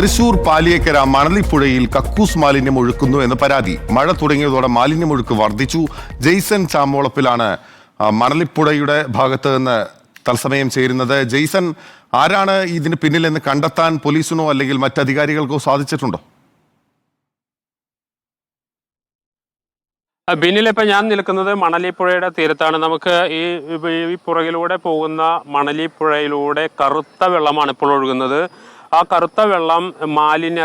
തൃശൂർ പാലിയേക്കര മണലിപ്പുഴയിൽ കക്കൂസ് മാലിന്യം ഒഴുക്കുന്നു എന്ന് പരാതി. മഴ തുടങ്ങിയതോടെ മാലിന്യമൊഴുക്ക് വർദ്ധിച്ചു. ജെയ്സൺ ചാമോളപ്പിലാണ് മണലിപ്പുഴയുടെ ഭാഗത്ത് നിന്ന് തത്സമയം ചേരുന്നത്. ജെയ്സൺ, ആരാണ് ഇതിന് പിന്നിലെന്ന് കണ്ടെത്താൻ പോലീസിനോ അല്ലെങ്കിൽ മറ്റധികാരികൾക്കോ സാധിച്ചിട്ടുണ്ടോ? ബിന്നിലിപ്പോൾ ഞാൻ നിൽക്കുന്നത് മണലിപ്പുഴയുടെ തീരത്താണ്. നമുക്ക് ഈ പുറകിലൂടെ പോകുന്ന മണലിപ്പുഴയിലൂടെ കറുത്ത വെള്ളമാണ് ഇപ്പോൾ ഒഴുകുന്നത്. ആ കറുത്ത വെള്ളം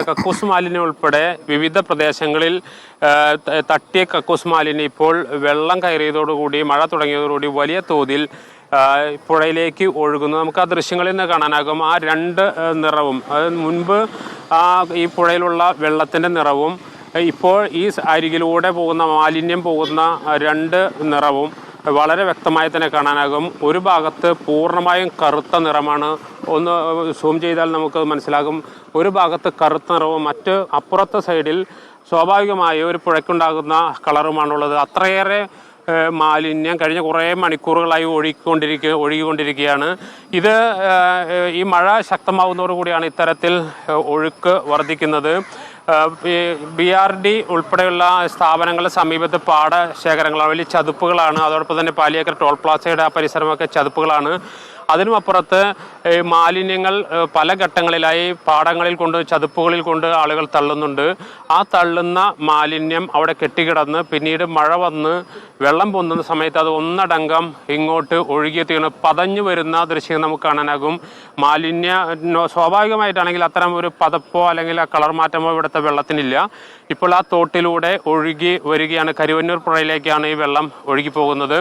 കക്കൂസ് മാലിന്യം ഉൾപ്പെടെ വിവിധ പ്രദേശങ്ങളിൽ തട്ടിയ കക്കൂസ് മാലിന്യം ഇപ്പോൾ വെള്ളം കയറിയതോടുകൂടി, മഴ തുടങ്ങിയതോടുകൂടി വലിയ തോതിൽ പുഴയിലേക്ക് ഒഴുകുന്നു. നമുക്ക് ആ ദൃശ്യങ്ങളിൽ നിന്ന് കാണാനാകും. ആ രണ്ട് നിറവും, മുൻപ് ഈ പുഴയിലുള്ള വെള്ളത്തിൻ്റെ നിറവും ഇപ്പോൾ ഈ അരികിലൂടെ പോകുന്ന മാലിന്യം പോകുന്ന രണ്ട് നിറവും വളരെ വ്യക്തമായി തന്നെ കാണാനാകും. ഒരു ഭാഗത്ത് പൂർണ്ണമായും കറുത്ത നിറമാണ്. ഒന്ന് സൂം ചെയ്താൽ നമുക്ക് മനസ്സിലാകും. ഒരു ഭാഗത്ത് കറുത്ത നിറവും അപ്പുറത്തെ സൈഡിൽ സ്വാഭാവികമായി ഒരു പുഴയ്ക്കുണ്ടാകുന്ന കളറുമാണുള്ളത്. അത്രയേറെ മാലിന്യം കഴിഞ്ഞ കുറേ മണിക്കൂറുകളായി ഒഴുകിക്കൊണ്ടിരിക്കുകയാണ്. ഈ മഴ ശക്തമാവുന്നതോടുകൂടിയാണ് ഇത്തരത്തിൽ ഒഴുക്ക് വർദ്ധിക്കുന്നത്. BRD ഉൾപ്പെടെയുള്ള സ്ഥാപനങ്ങളുടെ സമീപത്ത് പാടശേഖരങ്ങളാണ്, വലിയ ചതുപ്പുകളാണ്. അതോടൊപ്പം തന്നെ പാലിയേക്കര ടോൾ പ്ലാസയുടെ പരിസരമൊക്കെ ചതുപ്പുകളാണ്. അതിനുമപ്പുറത്ത് മാലിന്യങ്ങൾ പല ഘട്ടങ്ങളിലായി പാടങ്ങളിൽ കൊണ്ട്, ചതുപ്പുകളിൽ കൊണ്ട് ആളുകൾ തള്ളുന്നുണ്ട്. ആ തള്ളുന്ന മാലിന്യം അവിടെ കെട്ടിക്കിടന്ന് പിന്നീട് മഴ വന്ന് വെള്ളം പൊന്തുന്ന സമയത്ത് അത് ഒന്നടങ്കം ഇങ്ങോട്ട് ഒഴുകിയെത്തിയാണ് പതഞ്ഞു വരുന്ന ദൃശ്യം നമുക്ക് കാണാനാകും. സ്വാഭാവികമായിട്ടാണെങ്കിൽ അത്തരം ഒരു പതപ്പോ അല്ലെങ്കിൽ കളർ മാറ്റമോ ഇവിടുത്തെ വെള്ളത്തിനില്ല. ഇപ്പോൾ ആ തോട്ടിലൂടെ ഒഴുകി വരികയാണ്. കരുവന്നൂർ പുഴയിലേക്കാണ് ഈ വെള്ളം ഒഴുകി പോകുന്നത്.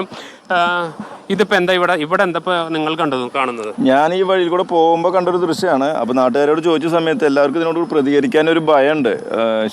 ഇതിപ്പോൾ എന്താ ഇവിടെ എന്താ നിങ്ങൾ കാണുന്നത്? ഞാൻ ഈ വഴിയിൽ കൂടെ പോകുമ്പോൾ കണ്ടൊരു ദൃശ്യമാണ്. അപ്പോൾ നാട്ടുകാരോട് ചോദിച്ച സമയത്ത് എല്ലാവർക്കും ഇതിനോട് പ്രതികരിക്കാൻ ഒരു ഭയമുണ്ട്.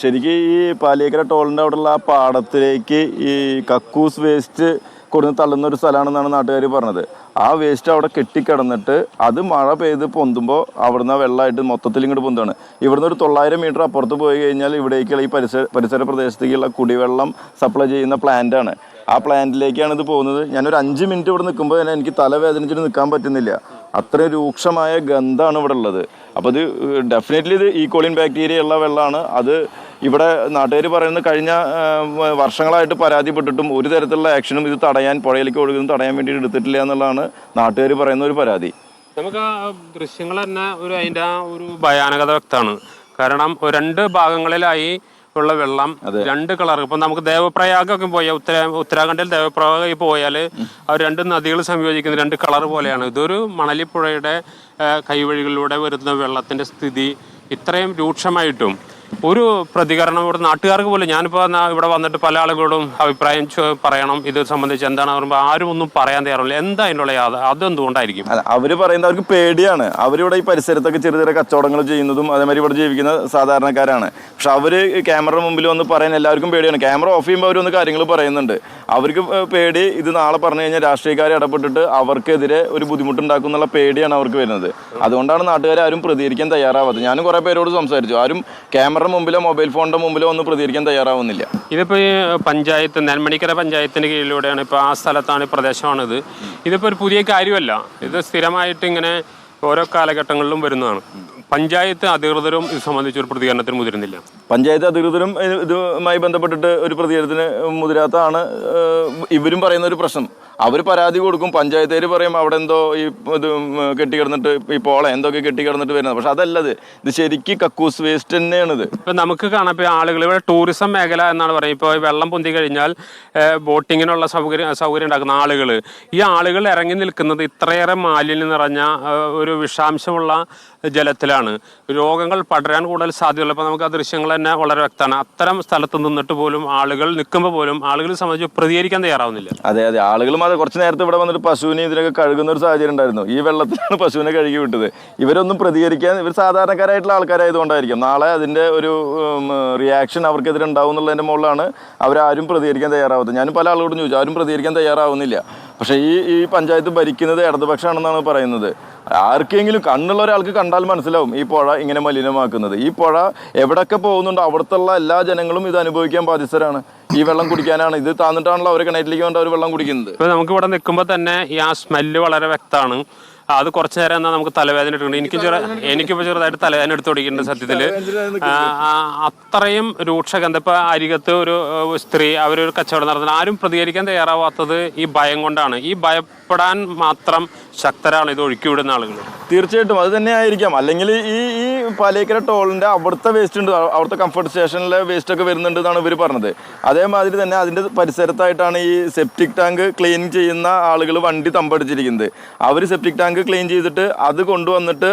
ശരിക്കും ഈ പാലിയേക്കര ടോളിൻ്റെ അവിടെയുള്ള ആ പാടത്തിലേക്ക് ഈ കക്കൂസ് വേസ്റ്റ് കൊടുന്ന് തള്ളുന്ന ഒരു സ്ഥലമാണെന്നാണ് നാട്ടുകാർ പറഞ്ഞത്. ആ വേസ്റ്റ് അവിടെ കെട്ടിക്കിടന്നിട്ട് അത് മഴ പെയ്ത് പൊന്തുമ്പോൾ അവിടുന്ന് വെള്ളമായിട്ട് മൊത്തത്തിൽ ഇങ്ങോട്ട് പൊന്താണ്. ഇവിടുന്ന് ഒരു 900 മീറ്റർ അപ്പുറത്ത് പോയി കഴിഞ്ഞാൽ ഇവിടേക്കുള്ള ഈ പരിസര പ്രദേശത്തേക്കുള്ള കുടിവെള്ളം സപ്ലൈ ചെയ്യുന്ന പ്ലാന്റാണ്. ആ പ്ലാന്റിലേക്കാണ് ഇത് പോകുന്നത്. ഞാനൊരു 5 മിനിറ്റ് ഇവിടെ നിൽക്കുമ്പോൾ തന്നെ എനിക്ക് തലവേദനിച്ചിട്ട് നിൽക്കാൻ പറ്റുന്നില്ല. അത്രയും രൂക്ഷമായ ഗന്ധമാണ് ഇവിടെ ഉള്ളത്. അപ്പോൾ ഇത് ഡെഫിനറ്റ്ലി ഇത് ഈക്കോളിൻ ബാക്ടീരിയ ഉള്ള വെള്ളമാണ്. അത് ഇവിടെ നാട്ടുകാർ പറയുന്നത് കഴിഞ്ഞ വർഷങ്ങളായിട്ട് പരാതിപ്പെട്ടിട്ടും ഒരു തരത്തിലുള്ള ആക്ഷനും ഇത് പുഴയിലേക്ക് ഒഴുകുന്നത് തടയാൻ വേണ്ടിയിട്ട് എടുത്തിട്ടില്ല എന്നുള്ളതാണ് നാട്ടുകാർ പറയുന്ന ഒരു പരാതി. നമുക്ക് ആ ദൃശ്യങ്ങൾ തന്നെ അതിൻ്റെ ഒരു ഭയാനകത വ്യക്തമാണ്. കാരണം 2 ഭാഗങ്ങളിലായി ഉള്ള വെള്ളം രണ്ട് കളർ. ഇപ്പം നമുക്ക് ദേവപ്രയാഗൊക്കെ പോയാൽ ഉത്തരാഖണ്ഡിൽ ദേവപ്രയാഗ പോയാൽ ആ 2 നദികൾ സംയോജിക്കുന്ന 2 കളർ പോലെയാണ്. ഇതൊരു മണലിപ്പുഴയുടെ കൈവഴികളിലൂടെ വരുന്ന വെള്ളത്തിൻ്റെ സ്ഥിതി ഇത്രയും രൂക്ഷമായിട്ടും ഒരു പ്രതികരണം ഇവിടെ നാട്ടുകാർക്ക് പോലും, ഞാനിപ്പോൾ ഇവിടെ വന്നിട്ട് പല ആളുകളോടും അഭിപ്രായം പറയണം ഇത് സംബന്ധിച്ച് എന്താണ് പറയുമ്പോൾ ആരും ഒന്നും പറയാൻ തയ്യാറില്ല. എന്താ അതിനുള്ള അതെന്തുകൊണ്ടായിരിക്കും? അവർ പറയുന്നത് അവർക്ക് പേടിയാണ്. അവരിവിടെ ഈ പരിസരത്തൊക്കെ ചെറിയ ചെറിയ കച്ചവടങ്ങൾ ചെയ്യുന്നതും അതേമാതിരി ഇവിടെ ജീവിക്കുന്ന സാധാരണക്കാരാണ്. പക്ഷെ അവർ ക്യാമറ മുമ്പിൽ വന്ന് പറയാൻ എല്ലാവർക്കും പേടിയാണ്. ക്യാമറ ഓഫ് ചെയ്യുമ്പോൾ അവരൊന്ന് കാര്യങ്ങൾ പറയുന്നുണ്ട്. അവർക്ക് പേടി, ഇത് നാളെ പറഞ്ഞു കഴിഞ്ഞാൽ രാഷ്ട്രീയക്കാരെ ഇടപെട്ടിട്ട് അവർക്കെതിരെ ഒരു ബുദ്ധിമുട്ടുണ്ടാക്കും എന്നുള്ള പേടിയാണ് അവർക്ക് വരുന്നത്. അതുകൊണ്ടാണ് നാട്ടുകാരെ ആരും പ്രതികരിക്കാൻ തയ്യാറാവാത്തത്. ഞാനും കുറേ പേരോട് സംസാരിച്ചു. ആരും ക്യാമറ മുമ്പിലോ മൊബൈൽ ഫോണിന്റെ മുമ്പിലോ ഒന്നും പ്രതികരിക്കാൻ തയ്യാറാവുന്നില്ല. ഇതിപ്പോൾ ഈ പഞ്ചായത്ത്, നെന്മണിക്കര പഞ്ചായത്തിന്റെ കീഴിലൂടെയാണ്, ഇപ്പോൾ ആ സ്ഥലത്താണ്, പ്രദേശമാണിത്. ഇതിപ്പോൾ ഒരു പുതിയ കാര്യമല്ല. ഇത് സ്ഥിരമായിട്ട് ഇങ്ങനെ ഓരോ കാലഘട്ടങ്ങളിലും വരുന്നതാണ്. പഞ്ചായത്ത് അധികൃതരും ഇത് സംബന്ധിച്ച് ഒരു പ്രതികരണത്തിന് മുതിരുന്നില്ല. പഞ്ചായത്ത് അധികൃതരും ഇതുമായി ബന്ധപ്പെട്ടിട്ട് ഒരു പ്രതികരണത്തിന് മുതിരാത്തതാണ് ഇവരും പറയുന്ന ഒരു പ്രശ്നം. അവർ പരാതി കൊടുക്കും, പഞ്ചായത്തുകാർ പറയും അവിടെ എന്തോ ഇത് കെട്ടിക്കിടന്നിട്ട് ഈ പോള എന്തൊക്കെ കെട്ടിക്കിടന്നിട്ട് വരുന്നത്. പക്ഷെ അതല്ലത്, ഇത് ശരിക്കും കക്കൂസ് വേസ്റ്റ് തന്നെയാണിത്. ഇപ്പം നമുക്ക് കാണാം, ഇപ്പോൾ ആളുകൾ ഇവിടെ ടൂറിസം മേഖല എന്നാണ് പറയുക. ഇപ്പോൾ വെള്ളം പൊന്തി കഴിഞ്ഞാൽ ബോട്ടിങ്ങിനുള്ള സൗകര്യം ഉണ്ടാക്കുന്ന ആളുകൾ, ഈ ആളുകൾ ഇറങ്ങി നിൽക്കുന്നത് ഇത്രയേറെ മാലിന്യം നിറഞ്ഞ ഒരു വിഷാംശമുള്ള ജലത്തിലാണ്. രോഗങ്ങൾ പടരാൻ കൂടുതൽ സാധ്യതയുള്ളത്. അപ്പോൾ നമുക്ക് ആ ദൃശ്യങ്ങൾ തന്നെ വളരെ വ്യക്തമാണ്. അത്തരം സ്ഥലത്ത് നിന്നിട്ട് പോലും ആളുകൾ നിൽക്കുമ്പോൾ പോലും ആളുകളെ സംബന്ധിച്ച് പ്രതികരിക്കാൻ തയ്യാറാവുന്നില്ല. അതെ, ആളുകളും അത് കുറച്ച് നേരത്തെ ഇവിടെ വന്നിട്ട് പശുവിനെ ഇതിനൊക്കെ കഴുകുന്ന ഒരു സാഹചര്യം ഉണ്ടായിരുന്നു. ഈ വെള്ളത്തിലാണ് പശുവിനെ കഴുകി വിട്ടത്. ഇവരൊന്നും പ്രതികരിക്കാൻ, ഇവർ സാധാരണക്കാരായിട്ടുള്ള ആൾക്കാരായതുകൊണ്ടായിരിക്കും. നാളെ അതിൻ്റെ ഒരു റിയാക്ഷൻ അവർക്കെതിരെ ഉണ്ടാവും എന്നുള്ളതിൻ്റെ മുകളിലാണ് അവരാരും പ്രതികരിക്കാൻ തയ്യാറാവുന്നത്. ഞാനും പല ആളുകളോടും ചോദിച്ചു, ആരും പ്രതികരിക്കാൻ തയ്യാറാവുന്നില്ല. പക്ഷേ ഈ പഞ്ചായത്ത് ഭരിക്കുന്നത് ഇടതുപക്ഷമാണെന്നാണ് പറയുന്നത്. ആർക്കെങ്കിലും കണ്ണുള്ള ഒരാൾക്ക് കണ്ടാൽ മനസ്സിലാവും ഈ പുഴ ഇങ്ങനെ മലിനമാക്കുന്നത്. ഈ പുഴ എവിടെയൊക്കെ പോകുന്നുണ്ടോ അവിടുത്തെ എല്ലാ ജനങ്ങളും ഇത് അനുഭവിക്കാൻ ബാധ്യസ്ഥരാണ്. ഈ വെള്ളം കുടിക്കാനാണ്, ഇത് താന്നിട്ടാണല്ലോ അവർ കിണറ്റിലേക്ക് കൊണ്ട് അവർ വെള്ളം കുടിക്കുന്നത്. ഇപ്പോൾ നമുക്ക് ഇവിടെ നിൽക്കുമ്പോൾ തന്നെ ഈ ആ സ്മെല്ല് വളരെ വ്യക്തമാണ്. അത് കുറച്ചു നേരം എന്നാൽ നമുക്ക് തലവേദന എടുക്കുന്നുണ്ട്. എനിക്കിപ്പോൾ ചെറുതായിട്ട് തലവേദന എടുത്ത് തുടങ്ങിയിട്ടുണ്ട് സത്യത്തിൽ. അത്രയും രൂക്ഷഗന്ധം. ഇപ്പൊ അരികത്ത് ഒരു സ്ത്രീ അവരൊരു കച്ചവടം നടത്തുന്നത് ആരും പ്രതികരിക്കാൻ തയ്യാറാവാത്തത് ഈ ഭയം കൊണ്ടാണ്. ഈ ഭയപ്പെടാൻ മാത്രം ശക്തരാണ് ഇത് ഒഴുക്കിവിടുന്ന ആളുകൾ. തീർച്ചയായിട്ടും അത് തന്നെ ആയിരിക്കാം. അല്ലെങ്കിൽ ഈ പാലേക്കര ടോളിന്റെ അവിടുത്തെ വേസ്റ്റ് ഉണ്ട്, അവിടുത്തെ കംഫർട്ട് സ്റ്റേഷനിലെ വേസ്റ്റ് ഒക്കെ വരുന്നുണ്ട് എന്നാണ് ഇവർ പറഞ്ഞത്. അതേമാതിരി തന്നെ അതിന്റെ പരിസരത്തായിട്ടാണ് ഈ സെപ്റ്റിക് ടാങ്ക് ക്ലീൻ ചെയ്യുന്ന ആളുകൾ വണ്ടി തമ്പടിച്ചിരിക്കുന്നത്. അവർ സെപ്റ്റിക് ടാങ്ക് ക്ലീൻ ചെയ്തിട്ട് അത് കൊണ്ടുവന്നിട്ട്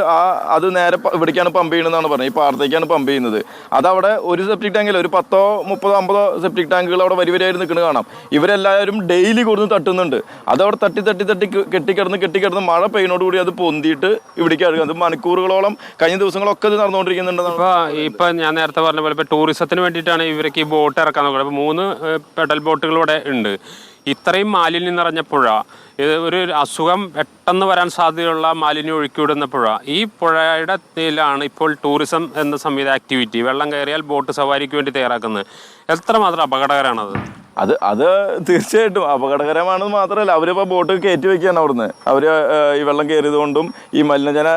അത് നേരെ ഇവിടേക്കാണ് പമ്പ് ചെയ്യണമെന്നാണ് പറഞ്ഞത്. ഈ പാടത്തേക്കാണ് പമ്പ് ചെയ്യുന്നത്. അതവിടെ ഒരു സെപ്റ്റിക് ടാങ്കിൽ ഒരു 10, 30, 50 സെപ്റ്റിക് ടാങ്കുകൾ അവിടെ വരിവരായിട്ട് നിൽക്കുന്നത് കാണാം. ഇവരെല്ലാവരും ഡെയിലി കൊടുന്ന് തട്ടുന്നുണ്ട്. അതവിടെ തട്ടി കെട്ടിക്കിടന്ന് മഴ പെയ്യുന്നതോടുകൂടി അത് പൊന്തിയിട്ട് ഇവിടേക്ക് അത് മണിക്കൂറുകളോളം കഴിഞ്ഞ ദിവസങ്ങളൊക്കെ ഇത് നടന്നുകൊണ്ടിരിക്കുന്നുണ്ട്. ഇപ്പൊ ഞാൻ നേരത്തെ പറഞ്ഞ പോലെ ഇപ്പൊ ടൂറിസത്തിന് വേണ്ടിയിട്ടാണ് ഇവർക്ക് ഈ ബോട്ട് ഇറക്കാൻ നോക്കുന്നത്. അപ്പൊ 3 പെഡൽ ബോട്ടുകൾ ഇവിടെ ഉണ്ട്. ഇത്രയും മാലിന്യം നിറഞ്ഞ പുഴ, ഒരു അസുഖം പെട്ടെന്ന് വരാൻ സാധ്യതയുള്ള മാലിന്യം ഒഴുക്കിവിടുന്ന പുഴ, ഈ പുഴയുടെ ാണ് ഇപ്പോൾ ടൂറിസം എന്ന സംവിധാന ആക്ടിവിറ്റി വെള്ളം കയറിയാൽ ബോട്ട് സവാരിക്ക് വേണ്ടി തയ്യാറാക്കുന്നത്. എത്രമാത്രം അപകടകരമാണത്. അത് തീർച്ചയായിട്ടും അപകടകരമാണെന്ന് മാത്രമല്ല, അവരിപ്പോൾ ബോട്ട് കയറ്റി വെക്കുകയാണ് അവിടുന്ന്. അവർ ഈ വെള്ളം കയറിയത് കൊണ്ടും ഈ മലിനജന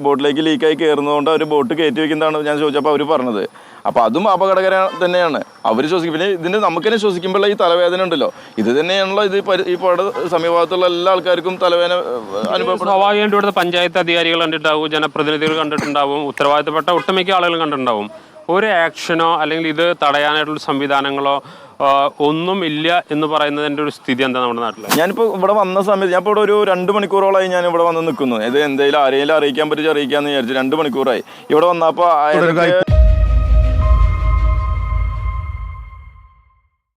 ബോട്ടിലേക്ക് ലീക്കായി കയറുന്നതുകൊണ്ട് അവർ ബോട്ട് കയറ്റി വെക്കുന്നതാണ് ഞാൻ ചോദിച്ചപ്പോൾ അവർ പറഞ്ഞത്. അപ്പോൾ അതും അപകടകരം തന്നെയാണ്. അവർ ശ്വസിക്കും. പിന്നെ ഇതിൻ്റെ നമുക്ക് തന്നെ ശ്വസിക്കുമ്പോഴുള്ള ഈ തലവേദന ഉണ്ടല്ലോ, ഇത് തന്നെയാണല്ലോ ഈ പുഴയുടെ സമീപത്തുള്ള എല്ലാ ആൾക്കാർക്കും തലവേദന അനുഭവപ്പെടും. സ്വാഭാവികമായിട്ട് ഇവിടുത്തെ പഞ്ചായത്ത് അധികാരികൾ കണ്ടിട്ടുണ്ടാവും, ജനപ്രതിനിധികൾ കണ്ടിട്ടുണ്ടാവും, ഉത്തരവാദിത്തപ്പെട്ട ഒട്ടുമിക്ക ആളുകളും കണ്ടിട്ടുണ്ടാവും. ഒരു ആക്ഷനോ അല്ലെങ്കിൽ ഇത് തടയാനായിട്ടുള്ള സംവിധാനങ്ങളോ ഒന്നും ഇല്ല എന്ന് പറയുന്നതിൻ്റെ ഒരു സ്ഥിതി എന്താ നമ്മുടെ നാട്ടിൽ? ഞാനിപ്പോൾ ഇവിടെ വന്ന സമയത്ത് ഞാനിപ്പോൾ ഇവിടെ ഒരു 2 മണിക്കൂറോളായി ഞാൻ ഇവിടെ വന്ന് നിൽക്കുന്നു. ഇത് എന്തെങ്കിലും ആരെങ്കിലും അറിയിക്കാൻ പറ്റി അറിയിക്കാന്ന് വിചാരിച്ചു. 2 മണിക്കൂറായി ഇവിടെ വന്നപ്പോൾ